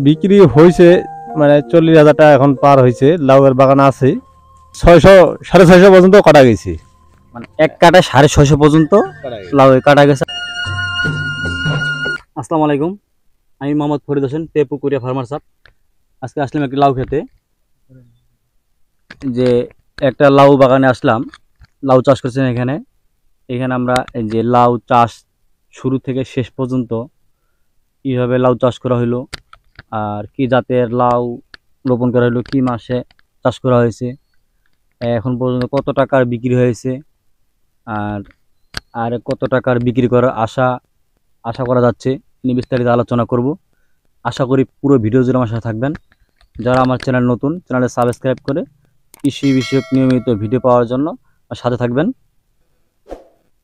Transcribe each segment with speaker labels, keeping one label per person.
Speaker 1: বিক্রি হয়েছে মানে 40,000 টাকা এখন পার হয়েছে। লাউয়ের বাগান আছে 600 650 পর্যন্ত কাটা গেছে।
Speaker 2: মানে এক কাটা 650 পর্যন্ত লাউ কাটা গেছে। আসসালামু আলাইকুম, আমি মোহাম্মদ ফরিদ হোসেন, টেপুকুরিয়া ফার্মার সাপ। আজকে আসলাম একটি লাউ খেতে, যে একটা লাউ বাগানে আসলাম। লাউ চাষ করছেন এখানে। আমরা এই যে লাউ চাষ শুরু থেকে শেষ পর্যন্ত কীভাবে লাউ চাষ করা হলো, আর কি জাতের লাউ রোপণ করা হলো, কি মাসে চাষ করা হয়েছে, এখন পর্যন্ত কত টাকার বিক্রি হয়েছে, আর আর কত টাকার বিক্রি করার আশা করা যাচ্ছে, নিয়ে বিস্তারিত আলোচনা করব। আশা করি পুরো ভিডিও জুড়ে আমার সাথে থাকবেন। যারা আমার চ্যানেল নতুন, চ্যানেলে সাবস্ক্রাইব করে কৃষি বিষয়ক নিয়মিত ভিডিও পাওয়ার জন্য সাথে থাকবেন।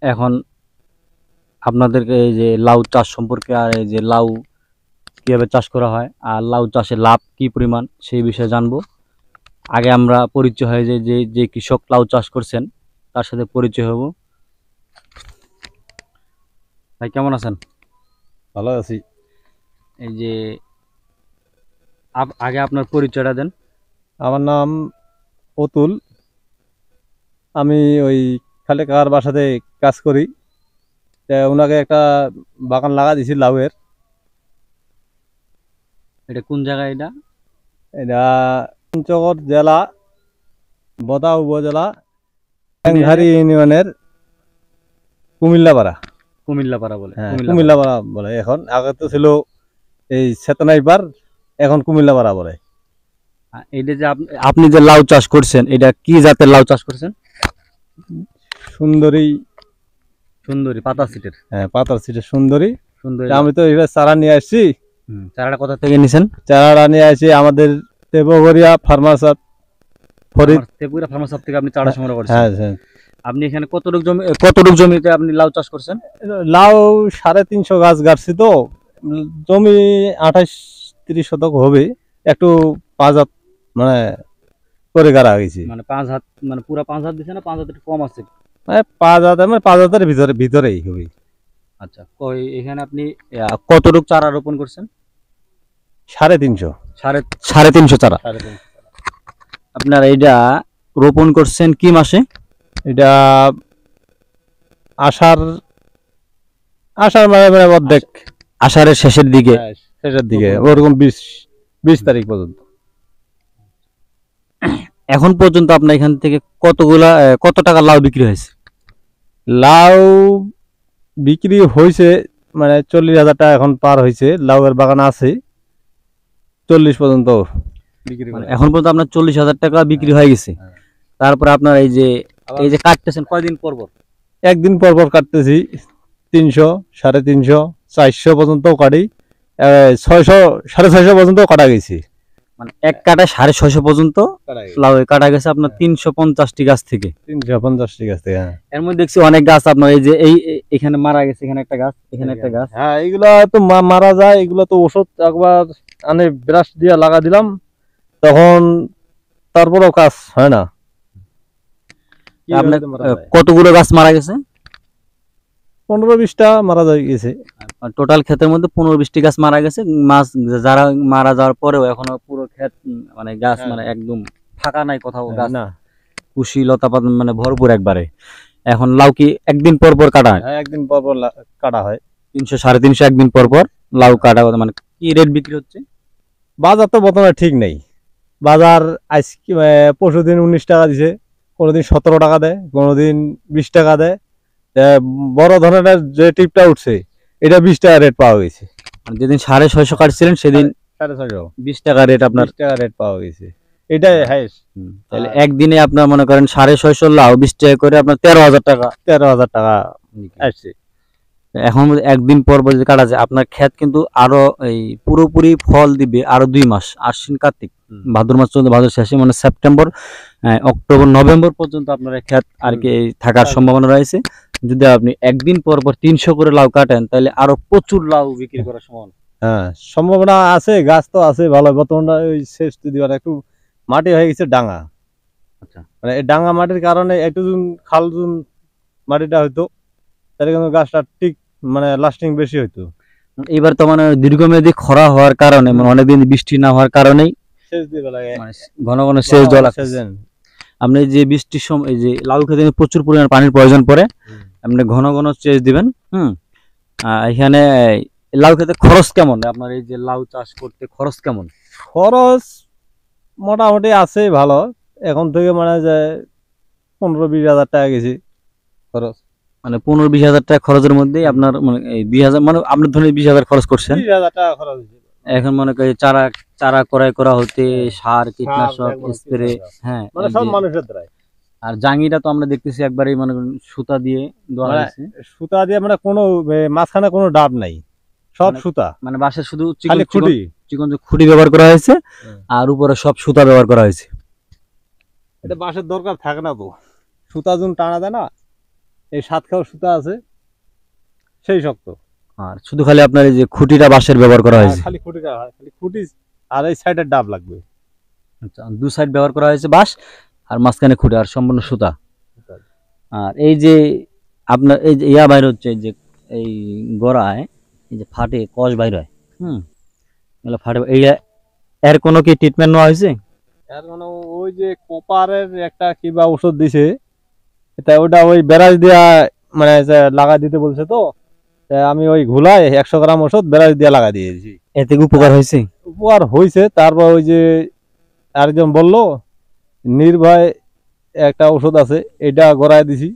Speaker 2: এখন আপনাদেরকে এই যে লাউ চাষ সম্পর্কে, আর এই যে লাউ কীভাবে চাষ করা হয়, আর লাউ চাষে লাভ কি পরিমাণ, সেই বিষয়ে জানবো। আগে আমরা পরিচয় হয় যে কৃষক লাউ চাষ করছেন তার সাথে পরিচয় হব। ভাই কেমন আছেন?
Speaker 1: ভালো আছি।
Speaker 2: এই যে আগে আপনার পরিচয়টা দেন।
Speaker 1: আমার নাম অতুল, আমি ওই খালে কাকার বাসাতে কাজ করি। ওনাকে একটা বাগান লাগা দিছি লাউয়ের।
Speaker 2: এটা কোন জায়গা?
Speaker 1: এটা পঞ্চগড় জেলা, বদা উপজেলা, ট্যাংহারি ইউনিয়নের কুমিল্লাপাড়া।
Speaker 2: কুমিল্লাপাড়া বলে?
Speaker 1: হ্যাঁ, কুমিল্লাপাড়া বলে এখন। আগে তো ছিল এই চেতনাইপাড়, এখন কুমিল্লাপাড়া বলে।
Speaker 2: এটা যে আপনি যে লাউ চাষ করছেন, এটা কি জাতের লাউ চাষ করছেন?
Speaker 1: সুন্দরী।
Speaker 2: পাতা সিটের?
Speaker 1: হ্যাঁ, পাতার সিটের সুন্দরী।
Speaker 2: আমি
Speaker 1: তো এবার চারা নিয়ে আসছি।
Speaker 2: চারাটা কোথা থেকে নিছেন?
Speaker 1: চারা নিয়ে আসছি আমাদের দেবগরিয়া ফার্মার সাপ ফরিদ।
Speaker 2: ত্রিপুরা ফার্মার সাপ থেকে আপনি চারা সংগ্রহ করছেন?
Speaker 1: হ্যাঁ হ্যাঁ।
Speaker 2: আপনি এখানে কতটুক জমিতে আপনি লাউ চাষ করছেন?
Speaker 1: লাউ 350 গাছ গাড়ছি, তো জমি 28-30 শতক হবে। একটু 5 হাত মানে করে গাড়া গেছি।
Speaker 2: মানে 5 হাত, মানে পুরো 5 হাত দিছে না 5 হাত একটু কম আছে?
Speaker 1: 5 হাত, মানে 5 হাতের ভিতরেই হবে।
Speaker 2: আচ্ছা, এখানে আপনি কতটুক চারা রোপণ করছেন?
Speaker 1: 350।
Speaker 2: 350 চারা। আপনার এইটা রোপণ করছেন কি মাসে?
Speaker 1: এটা আষাঢ় মানে অর্ধেক,
Speaker 2: আষাঢ়ের শেষের দিকে।
Speaker 1: ওরকম 20 তারিখ পর্যন্ত।
Speaker 2: এখন পর্যন্ত আপনার এখান থেকে কত টাকা লাউ বিক্রি হয়েছে?
Speaker 1: লাউ বিক্রি হয়েছে মানে 40,000 টাকা এখন পার হয়েছে। লাউয়ের বাগান আছে 40 পর্যন্ত বিক্রি করে।
Speaker 2: এখন পর্যন্ত আপনার 40,000 টাকা বিক্রি হয়ে গেছে। তারপরে আপনার এই যে কাটতেছেন কয়দিন পর পর?
Speaker 1: একদিন পর পর কাটতেছি। 300, 350, 400 পর্যন্ত কাটি। 600, 650 পর্যন্ত কাটা গেছে।
Speaker 2: মানে এক কাটা 650 পর্যন্ত লাউ কাটা গেছে আপনার 350টি গাছ থেকে।
Speaker 1: 350টি গাছ থেকে। হ্যাঁ,
Speaker 2: এর মধ্যে দেখছি অনেক গাছ আপনার এই যে এখানে মারা গেছে, এখানে একটা গাছ, এখানে একটা গাছ।
Speaker 1: হ্যাঁ, এগুলা তো মারা যায়। এগুলো তো ওষুধ একবার আনে ব্রাশ দিয়ে লাগা দিলাম, তখন তারপরেও কাজ হয় না।
Speaker 2: আপনার কতগুলো গাছ মারা গেছে?
Speaker 1: 15-20টা মারা গেছে।
Speaker 2: টোটাল ক্ষেতের মধ্যে 15-20টি গাছ মারা গেছে। যারা মারা যাওয়ার পরেও এখনো পুরো ক্ষেত মানে গাছ মানে একদম ফাঁকা নাই, কোথাও গাছ না, কুশি লতা পাতা মানে ভরপুর একবারে। এখন লাউ কি একদিন পর পর কাটা হয়?
Speaker 1: হ্যাঁ, একদিন পর পর কাটা হয়।
Speaker 2: 300-350 একদিন পর পর লাউ কাটা। মানে কি রেট বিক্রি হচ্ছে?
Speaker 1: বাজার তো বর্তমানে ঠিক নেই। বাজার আজকে পরশুদিন 19 টাকা দিছে, কোনোদিন 17 টাকা দেয়, কোনোদিন 20 টাকা দেয়। বড় ধরনের যে টিপটা উঠছে এটা 20 টাকা রেট পাওয়া গেছে।
Speaker 2: যেদিন 650 কাটছিলেন সেদিন
Speaker 1: 650,
Speaker 2: 20 টাকা রেট, আপনার
Speaker 1: 20 টাকা রেট পাওয়া গেছে। এটাই হাইস্ট।
Speaker 2: তাহলে একদিনে আপনার মনে করেন 650 লাউ 20 টাকা করে আপনার 13,000 টাকা।
Speaker 1: 13,000 টাকা আসছে।
Speaker 2: এখন একদিন পর পর যদি কাটা যায়, আপনার ক্ষেত কিন্তু আরো এই পুরোপুরি ফল দিবে আরো 2 মাস। আশ্বিন কার্তিক ভাদ্র মাস চলতে, ভাদ্র শেষে মানে সেপ্টেম্বর, অক্টোবর, নভেম্বর পর্যন্ত আপনার ক্ষেত আর কি থাকার সম্ভাবনা রয়েছে। যদি আপনি একদিন পর পর 300 করে লাউ কাটেন, তাহলে আরো প্রচুর লাউ বিক্রি করার সম্ভাবনা।
Speaker 1: হ্যাঁ, সম্ভাবনা আছে। গাছ তো আছে ভালো। বর্তমানে ওই শেষ যদি একটু মাটি হয়ে গেছে ডাঙা। আচ্ছা, মানে এই ডাঙা মাটির কারণে একটু খাল মাটিটা হয়তো, তাহলে কিন্তু গাছটা ঠিক মানে লাস্টিং বেশি হইতো।
Speaker 2: এবার তো মানে দীর্ঘমেয়াদী খরা হওয়ার কারণে মানে অনেকদিন বৃষ্টি না হওয়ার কারণেই
Speaker 1: সেচ দিতে লাগে,
Speaker 2: মানে ঘন ঘন সেচ দেওয়া লাগছে।
Speaker 1: সেচ দেন।
Speaker 2: আপনি যে বৃষ্টির সময় এই যে লাউ খেতে প্রচুর পরিমাণ পানির প্রয়োজন পড়ে, আপনি ঘন ঘন সেচ দিবেন। এখানে লাউ খেতে খরচ কেমন আপনার, এই যে লাউ চাষ করতে খরচ কেমন?
Speaker 1: খরচ মোটামুটি আছে ভালো, এখন থেকে মানে যে 15-20 হাজার টাকা গেছি খরচ।
Speaker 2: মানে 15-20 হাজার টাকা খরচের মধ্যেই আপনার মানে এই 20,000 মানে আপনি ধরুন 20,000 খরচ করছেন।
Speaker 1: 20,000 টাকা খরচ হয়েছে।
Speaker 2: এখন মনে করি চারা চারা ক্রয় করা হতে সার কীটনাশক
Speaker 1: একবার
Speaker 2: স্প্রে,
Speaker 1: কীটনাশক।
Speaker 2: হ্যাঁ
Speaker 1: মানে
Speaker 2: এই
Speaker 1: সব
Speaker 2: যে-
Speaker 1: মানুষের দ্বারাই।
Speaker 2: আর জাঙ্গিটা তো আমরা দেখতেছি একবারেই মনে করেন সুতা দিয়ে দেওয়া
Speaker 1: মানে
Speaker 2: হয়েছে,
Speaker 1: সুতা দিয়ে মানে কোনো মাঝখানে কোনো ডাব নাই, সব
Speaker 2: মানে-
Speaker 1: সুতা,
Speaker 2: মানে বাঁশের শুধু
Speaker 1: খালি খুঁটি।
Speaker 2: চিকন যে খুঁটি ব্যবহার করা হয়েছে আর উপরে সব সুতা ব্যবহার করা হয়েছে।
Speaker 1: এটা বাঁশের দরকার থাকে না তো, সুতা যখন টানা দেয় না, এই 7 খাও সুতা আছে সেই শক্ত।
Speaker 2: আর শুধু খালি আপনার এই যে খুঁটিটা বাঁশের ব্যবহার করা হয়েছে।
Speaker 1: খালি খুঁটিটা হয়, খালি খুঁটি আর এই সাইডের ডাব লাগবে।
Speaker 2: আচ্ছা, দু সাইড ব্যবহার করা হয়েছে বাঁশ আর মাঝখানে খুঁটি আর সম্পূর্ণ সুতা। আর এই যে আপনার এই যে ইয়া বাইর হচ্ছে, এই যে এই গোড়ায় এই যে ফাটে কষ বাইর হয়, এগুলো ফাটে, এই এর কোনো কি ট্রিটমেন্ট নেওয়া হয়েছে?
Speaker 1: এর মানে ওই যে কপারের একটা কিবা ওষুধ দিছে, এটা ওটা ওই বেরাজ দিয়া মানে যে লাগা দিতে বলছে, তো তা আমি ওই ঘুলায় 100 গ্রাম ওষুধ বেরাজ দিয়া লাগা দিয়েছি।
Speaker 2: এতে কি উপকার হয়েছে?
Speaker 1: উপকার হয়েছে। তারপর ওই যে আরেকজন বললো নির্ভয় একটা ওষুধ আছে, এটা গড়ায় দিছি।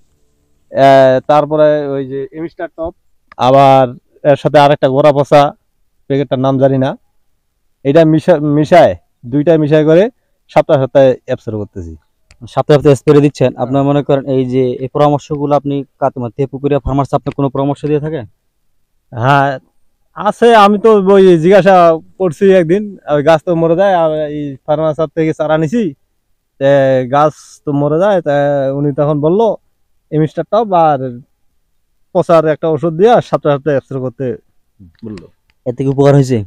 Speaker 1: তারপরে ওই যে এমিস্টার টপ, আবার এর সাথে আরেকটা গোড়া পচা প্যাকেটটার নাম জানি না, এটা মিশায় দুইটা মিশাই করে সপ্তাহে সপ্তাহে অ্যাবসর্ব করতেছি।
Speaker 2: সপ্তাহে সপ্তাহে স্প্রে দিচ্ছেন। আপনার মনে করেন এই যে এই পরামর্শগুলো আপনি তেপুকুরিয়া ফার্মার্স আপনার কোনো পরামর্শ দিয়ে থাকে?
Speaker 1: হ্যাঁ আছে, আমি তো ওই জিজ্ঞাসা করছি একদিন, ওই গাছ তো মরে যায়, আর এই ফার্মাসার থেকে চারা নিছি, গাছ তো মরে যায়, তা উনি তখন বললো এমিস্টার টপ আর পচার একটা ওষুধ দিয়া সপ্তাহে সপ্তাহে অ্যাবসর্ব করতে বললো।
Speaker 2: এতে কি উপকার হয়েছে?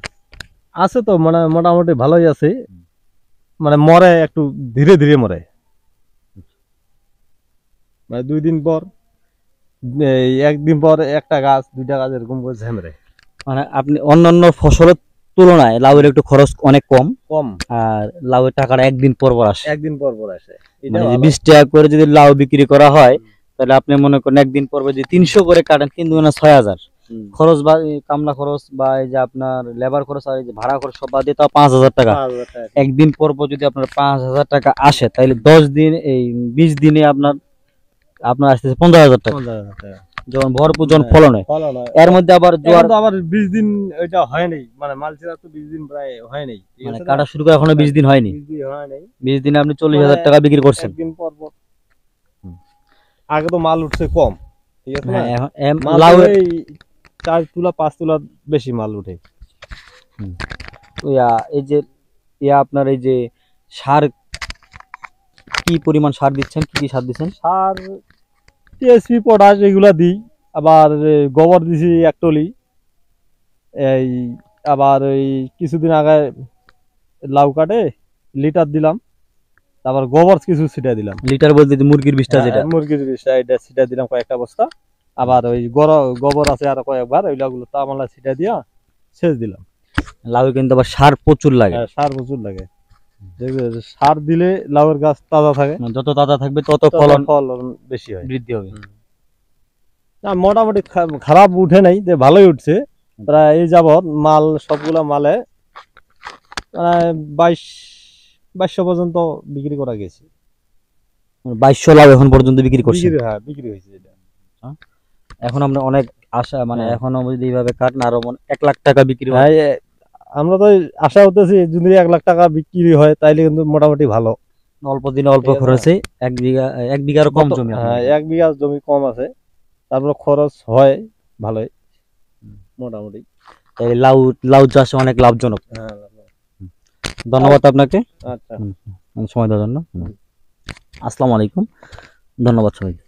Speaker 1: আছে তো মানে মোটামুটি ভালোই আছে, মানে মরে একটু ধীরে ধীরে মরে, মানে 2 দিন পর, এই 1 দিন পর একটা গাছ 2টা গাছ এরকম করে ঝেমরে।
Speaker 2: মানে আপনি অন্যান্য ফসলের তুলনায় লাউয়ের একটু খরচ অনেক কম,
Speaker 1: কম,
Speaker 2: আর লাউয়ের টাকাটা একদিন পর পর আসে।
Speaker 1: 1 দিন পর পর আসে।
Speaker 2: মানে যে 20 টাকা করে যদি লাউ বিক্রি করা হয়, তাহলে আপনি মনে করেন একদিন পর পর যদি 300 করে কাটেন, কিন্তু না 6,000 খরচ বা এই কামলা খরচ বা এই যে আপনার লেবার খরচ আর এই যে ভাড়া খরচ সব বাদ দিয়ে তাও 5,000 টাকা। একদিন পর পর যদি আপনার 5,000 টাকা আসে, তাহলে 10 দিন এই 20 দিনে আপনার আপনার আসতেছে 15,000 টাকা, যখন ভরপুর যখন ফলন হয়। এর মধ্যে আবার জোয়ার
Speaker 1: আবার 20 দিন ওইটা হয় নাই, মানে মালচিরা তো 20 দিন প্রায় হয় নাই,
Speaker 2: মানে কাটা শুরু করে এখনো 20 দিন হয়নি।
Speaker 1: 20 দিন হয় নাই,
Speaker 2: 20 দিনে আপনি 40,000 টাকা বিক্রি করছেন।
Speaker 1: একদিন পর পর। আগে তো মাল উঠছে কম, ঠিক আছে না,
Speaker 2: লাউ
Speaker 1: এই 4 তুলা 5 তুলা বেশি মাল উঠে।
Speaker 2: এই যে আপনার এই যে সার কি পরিমাণ সার দিচ্ছেন, কি কি সার দিচ্ছেন?
Speaker 1: সার টিএসপি পটাশ এগুলা দিই, আবার গোবর দিছি 1 টলি, এই আবার ওই কিছুদিন আগে লাউ কাটে লিটার দিলাম, তারপর গোবর কিছু ছিটা দিলাম।
Speaker 2: লিটার বলতে যে মুরগির বিষটা যেটা,
Speaker 1: মুরগির বিষটা এটা ছিটা দিলাম কয়েকটা বস্তা, আবার ওই গোবর আছে আর কয়েকবার, ওইগুলো তামালা ছিটা দিয়া সেচ দিলাম।
Speaker 2: লাউ কিন্তু আবার সার প্রচুর লাগে।
Speaker 1: সার প্রচুর লাগে, সার দিলে লাউয়ের গাছ তাজা থাকে,
Speaker 2: যত তাজা থাকবে তত
Speaker 1: ফলন বেশি হয়,
Speaker 2: বৃদ্ধি হবে।
Speaker 1: না মোটামুটি খারাপ উঠে নাই, যে ভালোই উঠছে। প্রায় এই যাবৎ মাল সবগুলা মালে প্রায় 2200 পর্যন্ত বিক্রি করা গেছে।
Speaker 2: 2200 লাউ এখন পর্যন্ত বিক্রি করছে?
Speaker 1: হ্যাঁ বিক্রি হয়েছে। এটা
Speaker 2: এখন আমরা অনেক আশা, মানে এখনো যদি এইভাবে কাটেন আরো 1 লাখ টাকা বিক্রি হয়।
Speaker 1: আমরা তো আশা করতেছি যদি 1 লাখ টাকা বিক্রি হয় তাইলে কিন্তু মোটামুটি ভালো।
Speaker 2: অল্প দিনে অল্প খরচে 1 বিঘারও কম জমি।
Speaker 1: হ্যাঁ 1 বিঘা জমি কম আছে, তারপর খরচ হয় ভালোই মোটামুটি।
Speaker 2: এই লাউ চাষে অনেক লাভজনক। ধন্যবাদ আপনাকে।
Speaker 1: আচ্ছা,
Speaker 2: সময় দেওয়ার জন্য। আসসালামু আলাইকুম, ধন্যবাদ সবাইকে।